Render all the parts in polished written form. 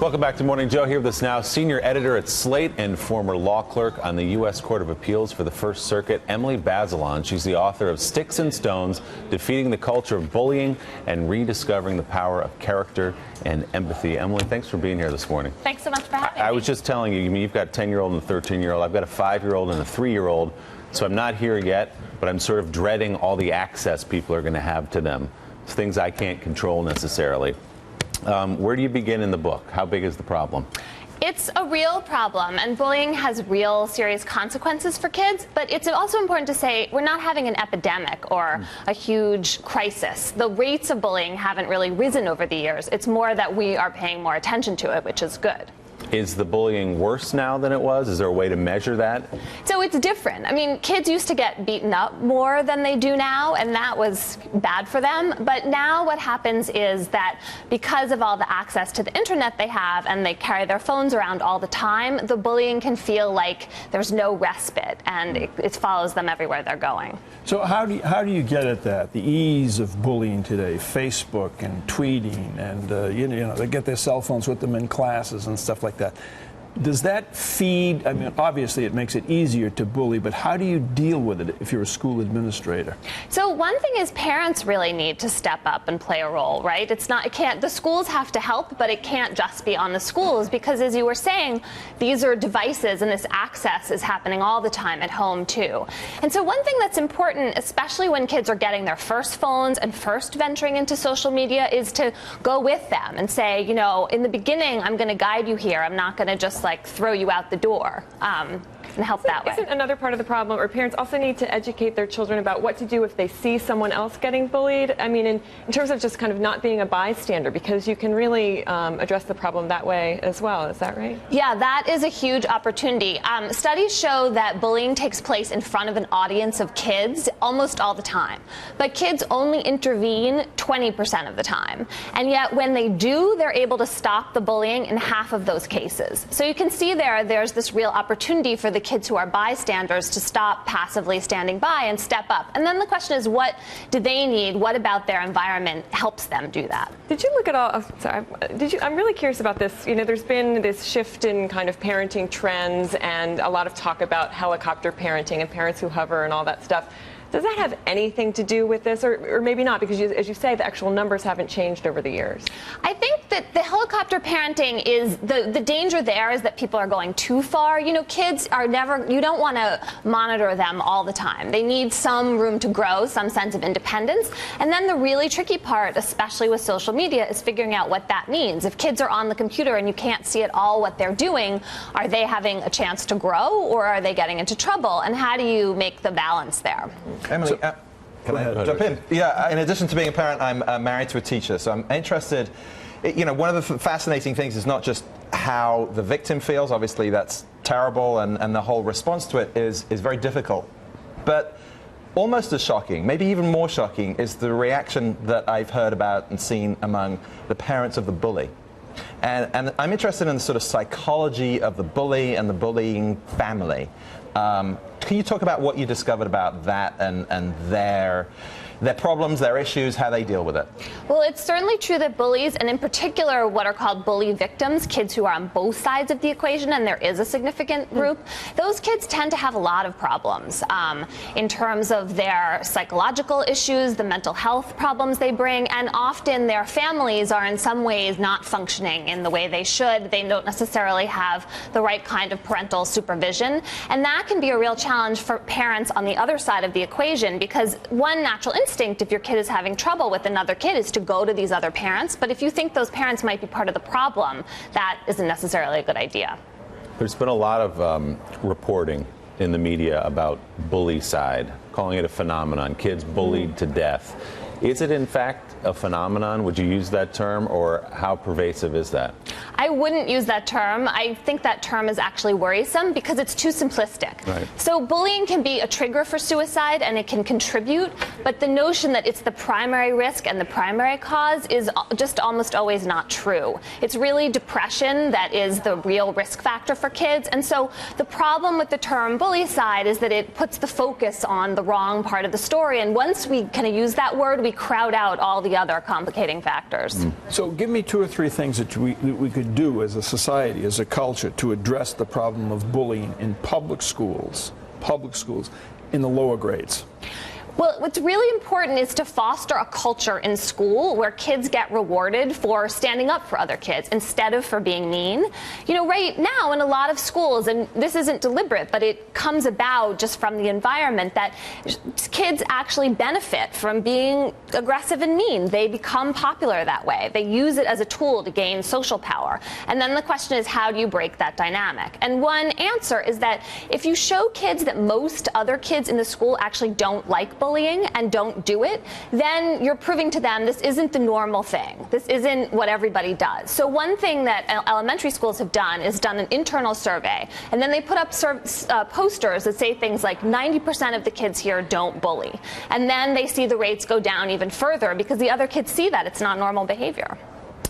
Welcome back to Morning Joe. Here with us now, senior editor at Slate and former law clerk on the U.S. Court of Appeals for the First Circuit, Emily Bazelon. She's the author of Sticks and Stones, Defeating the Culture of Bullying and Rediscovering the Power of Character and Empathy. Emily, thanks for being here this morning. Thanks so much for having me. I was just telling you, you've got a 10-year-old and a 13-year-old. I've got a 5-year-old and a 3-year-old, so I'm not here yet, but I'm sort of dreading all the access people are going to have to them. It's things I can't control necessarily. Where do you begin in the book? How big is the problem? It's a real problem, and bullying has real serious consequences for kids, but it's also important to say we're not having an epidemic or a huge crisis. The rates of bullying haven't really risen over the years. It's more that we are paying more attention to it, which is good. Is the bullying worse now than it was? Is there a way to measure that? So it's different. I mean, kids used to get beaten up more than they do now, and that was bad for them. But now what happens is that because of all the access to the internet they have and they carry their phones around all the time, the bullying can feel like there's no respite, and it follows them everywhere they're going. So how do you get at that? The ease of bullying today, Facebook and tweeting, and you know, they get their cell phones with them in classes and stuff like that. Does that feed, I mean, obviously it makes it easier to bully, but how do you deal with it if you're a school administrator? So one thing is parents really need to step up and play a role, right? The schools have to help, but it can't just be on the schools because, as you were saying, these are devices and this access is happening all the time at home too. And so one thing that's important, especially when kids are getting their first phones and first venturing into social media, is to go with them and say, you know, in the beginning, I'm going to guide you here. I'm not going to just like throw you out the door and help that way. Isn't another part of the problem, or parents also need to educate their children about what to do if they see someone else getting bullied? I mean, in terms of just kind of not being a bystander, because you can really address the problem that way as well. Is that right? Yeah, that is a huge opportunity. Studies show that bullying takes place in front of an audience of kids almost all the time. But kids only intervene 20% of the time. And yet when they do, they're able to stop the bullying in half of those cases. So you can see there's this real opportunity for the kids who are bystanders to stop passively standing by and step up. And then the question is, what do they need? What about their environment helps them do that? Did you look at all? Oh, sorry. I'm really curious about this. You know, there's been this shift in kind of parenting trends and a lot of talk about helicopter parenting and parents who hover and all that stuff. Does that have anything to do with this, or maybe not? Because as you say, the actual numbers haven't changed over the years. I think that the helicopter parenting is the danger there is that people are going too far. You know, kids are you don't want to monitor them all the time. They need some room to grow, some sense of independence. And then the really tricky part, especially with social media, is figuring out what that means. If kids are on the computer and you can't see at all what they're doing, are they having a chance to grow, or are they getting into trouble? And how do you make the balance there? Emily, can I jump in? Yeah, in addition to being a parent, I'm married to a teacher, so I'm interested. You know, one of the fascinating things is not just how the victim feels. Obviously, that's terrible, and the whole response to it is very difficult. But almost as shocking, maybe even more shocking, is the reaction that I've heard about and seen among the parents of the bully. And I'm interested in the sort of psychology of the bully and the bullying family. Can you talk about what you discovered about that and their problems, their issues, how they deal with it? Well, it's certainly true that bullies, and in particular what are called bully victims, kids who are on both sides of the equation, and there is a significant group, those kids tend to have a lot of problems in terms of their psychological issues, the mental health problems they bring, and often their families are in some ways not functioning in the way they should. They don't necessarily have the right kind of parental supervision, and that can be a real challenge for parents on the other side of the equation, because one natural instinct if your kid is having trouble with another kid is to go to these other parents. But if you think those parents might be part of the problem, that isn't necessarily a good idea. There's been a lot of reporting in the media about Bullycide, calling it a phenomenon, kids bullied to death. Is it in fact a phenomenon? Would you use that term, or how pervasive is that? I wouldn't use that term. I think that term is actually worrisome because it's too simplistic. Right. So bullying can be a trigger for suicide and it can contribute, but the notion that it's the primary risk and the primary cause is just almost always not true. It's really depression that is the real risk factor for kids. And so the problem with the term bullycide is that it puts the focus on the wrong part of the story. And once we kind of use that word, we crowd out all the the other complicating factors. So give me 2 or 3 things that we could do as a society, as a culture, to address the problem of bullying in public schools, in the lower grades. Well, what's really important is to foster a culture in school where kids get rewarded for standing up for other kids instead of for being mean. You know, right now in a lot of schools, and this isn't deliberate, but it comes about just from the environment, that kids actually benefit from being aggressive and mean. They become popular that way. They use it as a tool to gain social power. And then the question is, how do you break that dynamic? And one answer is that if you show kids that most other kids in the school actually don't like bullying and don't do it, then you're proving to them this isn't the normal thing. This isn't what everybody does. So one thing that elementary schools have done is done an internal survey, and then they put up posters that say things like 90% of the kids here don't bully. And then they see the rates go down even further because the other kids see that it's not normal behavior.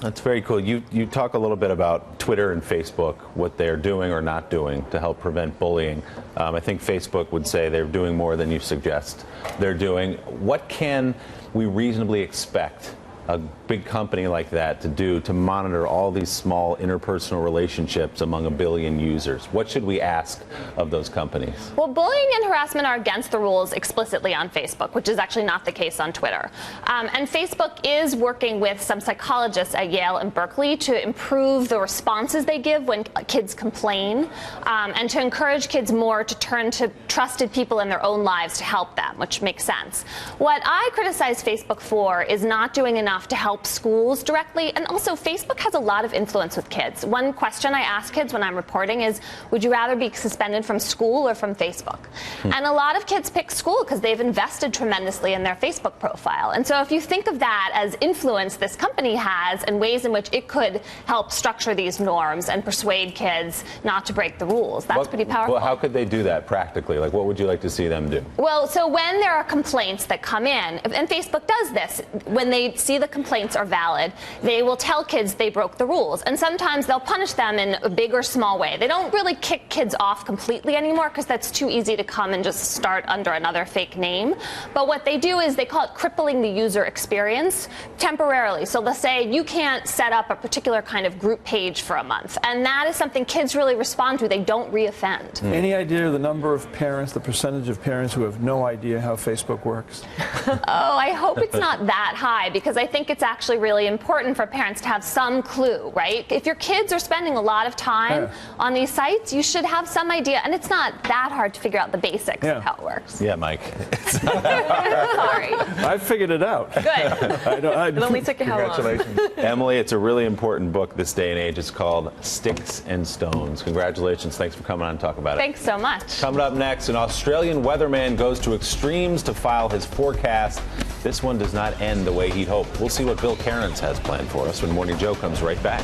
That's very cool. You talk a little bit about Twitter and Facebook, what they're doing or not doing to help prevent bullying. I think Facebook would say they're doing more than you suggest they're doing. What can we reasonably expect a big company like that to do to monitor all these small interpersonal relationships among 1 billion users? What should we ask of those companies? Well, bullying and harassment are against the rules explicitly on Facebook, which is actually not the case on Twitter. And Facebook is working with some psychologists at Yale and Berkeley to improve the responses they give when kids complain, and to encourage kids more to turn to trusted people in their own lives to help them, which makes sense. What I criticize Facebook for is not doing enough to help schools directly, and also Facebook has a lot of influence with kids. One question I ask kids when I'm reporting is, would you rather be suspended from school or from Facebook? And a lot of kids pick school because they've invested tremendously in their Facebook profile. And so if you think of that as influence this company has and ways in which it could help structure these norms and persuade kids not to break the rules, that's pretty powerful. Well, how could they do that practically? Like, what would you like to see them do? Well, so when there are complaints that come in, and Facebook does this, when they see the complaints are valid, they will tell kids they broke the rules. And sometimes they'll punish them in a big or small way. They don't really kick kids off completely anymore because that's too easy to come and just start under another fake name. But what they do is they call it crippling the user experience temporarily. So they'll say, you can't set up a particular kind of group page for a month. And that is something kids really respond to. They don't reoffend. Any idea of the number of parents, the percentage of parents who have no idea how Facebook works? Oh, I hope it's not that high, because I think it's actually really important for parents to have some clue, right? If your kids are spending a lot of time on these sites, you should have some idea. And it's not that hard to figure out the basics of how it works. Yeah, Mike. Sorry. I figured it out. Good. It only took you how long? Congratulations. Emily, it's a really important book this day and age. It's called Sticks and Stones. Congratulations. Thanks for coming on and talk about it. Thanks so much. Coming up next, an Australian weatherman goes to extremes to file his forecast. This one does not end the way he'd hoped. We'll see what Bill Cairns has planned for us when Morning Joe comes right back.